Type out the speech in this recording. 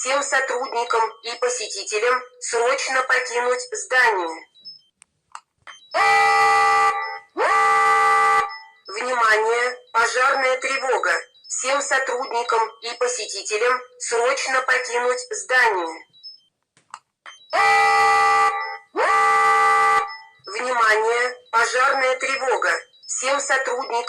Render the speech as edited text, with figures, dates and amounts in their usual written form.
Всем сотрудникам и посетителям срочно покинуть здание. Внимание! Пожарная тревога! Всем сотрудникам и посетителям срочно покинуть здание. Внимание! Пожарная тревога! Всем сотрудникам